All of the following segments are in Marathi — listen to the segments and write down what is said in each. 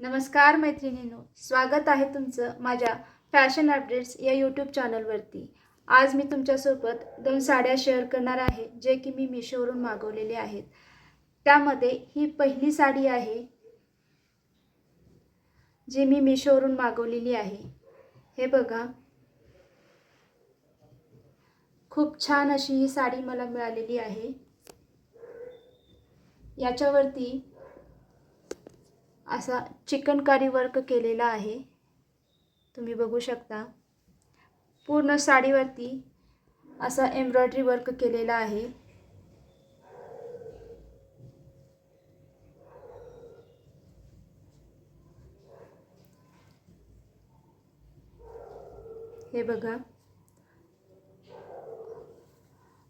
नमस्कार मैत्रिणींनो, स्वागत आहे तुमचं माझ्या फॅशन अपडेट्स या यूट्यूब चॅनलवरती। आज मी तुमच्यासोबत 2 साड्या शेअर करणार आहे जे की मी मिशोवरून मागवलेले आहेत। त्यामध्ये ही पहिली साडी आहे जी मी मिशोवरून मागवलेली आहे। हे बघा, खूप छान अशी ही साडी मला मिळालेली आहे। याच्यावरती असा चिकनकारी वर्क केलेला आहे, तुम्ही बघू शकता। पूर्ण साडीवरती असा एम्ब्रॉयडरी वर्क केलेला आहे। हे बघा,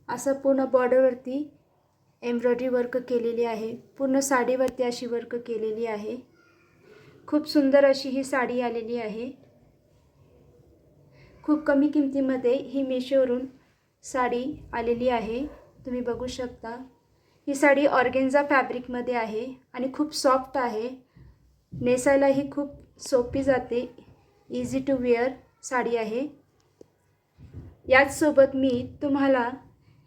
असं पूर्ण बॉर्डरवरती एम्ब्रॉयडरी वर्क केलेली आहे। पूर्ण साडीवरती अशी वर्क केलेली आहे। खूप सुंदर अशी ही साडी आलेली आहे। खूप कमी किमतीमध्ये ही मिशोवरून साडी आलेली आहे, तुम्ही बघू शकता। ही साडी ऑर्गेन्झा फॅब्रिकमध्ये आहे आणि खूप सॉफ्ट आहे। नेसायलाही खूप सोपी जाते, इझी टू वेअर साडी आहे। याचसोबत मी तुम्हाला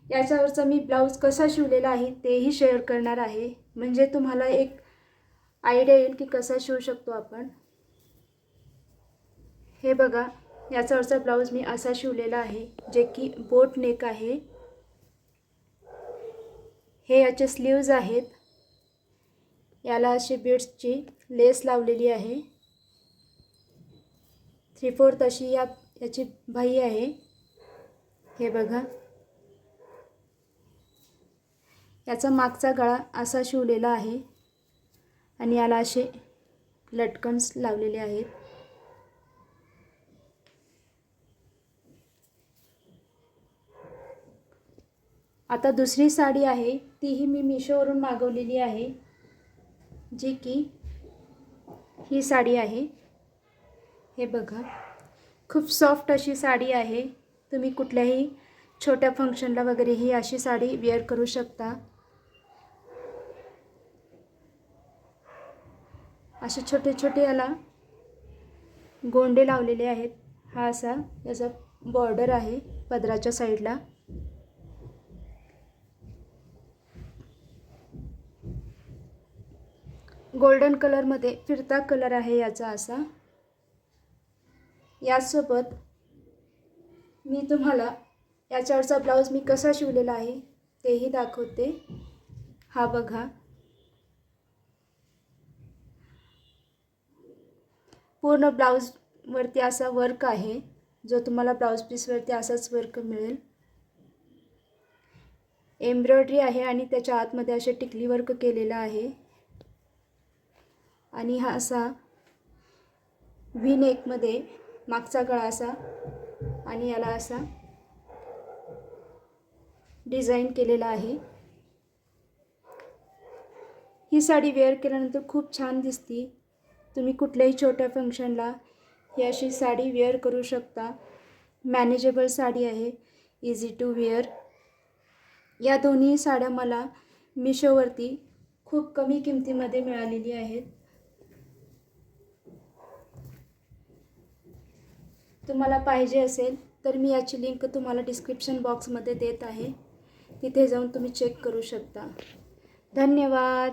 याच्यावरचा मी ब्लाऊज कसा शिवलेला आहे तेही शेअर करणार आहे, म्हणजे तुम्हाला एक आयडिया येईल की कसा शिवू शकतो आपण। हे बघा, याच्यावरचा ब्लाऊज मी असा शिवलेला आहे जे की बोट नेक आहे। हे याचे स्लीव्ज आहेत। याला अशी बीड्सची लेस लावलेली आहे। 3/4 अशी याची बाही आहे। हे बघा, याचा मागचा गळा असा शिवलेला आहे आणि याला असे लटकन्स लावलेले आहेत। आता दुसरी साडी आहे, तीही मी मिशोवरून मागवलेली आहे, जी की ही साडी आहे। हे बघा, खूप सॉफ्ट अशी साडी आहे। तुम्ही कुठल्याही छोट्या फंक्शनला वगैरे ही अशी साडी वेअर करू शकता। असे छोटे छोटे याला गोंडे लावलेले आहेत। हा असा याचा बॉर्डर आहे पदराच्या साईडला। गोल्डन कलरमध्ये फिरता कलर आहे याचा असा। यासोबत मी तुम्हाला याच्यावरचा ब्लाऊज मी कसा शिवलेला आहे तेही दाखवते। हा बघा, पूर्ण ब्लाऊजवरती असा वर्क आहे, जो तुम्हाला ब्लाऊज पीसवरती असाच वर्क मिळेल। एम्ब्रॉयडरी आहे आणि त्याच्या आतमध्ये असे टिकली वर्क केलेला आहे आणि हा असा व्ही नेकमध्ये मागचा गळा असा आणि याला असा डिझाइन केलेला आहे। ही साडी वेअर केल्यानंतर खूप छान दिसते। तुम्ही कुठल्याही छोट्या फंक्शनला ही अशी साडी वेअर करू शकता। मॅनेजेबल साडी आहे, इझी टू वेअर। या दोन्ही साड्या मला मिशोवरती खूप कमी किमतीमध्ये मिळालेली आहेत। तुम्हाला पाहिजे असेल तर मी याची लिंक तुम्हाला डिस्क्रिप्शन बॉक्समध्ये देत आहे, तिथे जाऊन तुम्ही चेक करू शकता। धन्यवाद।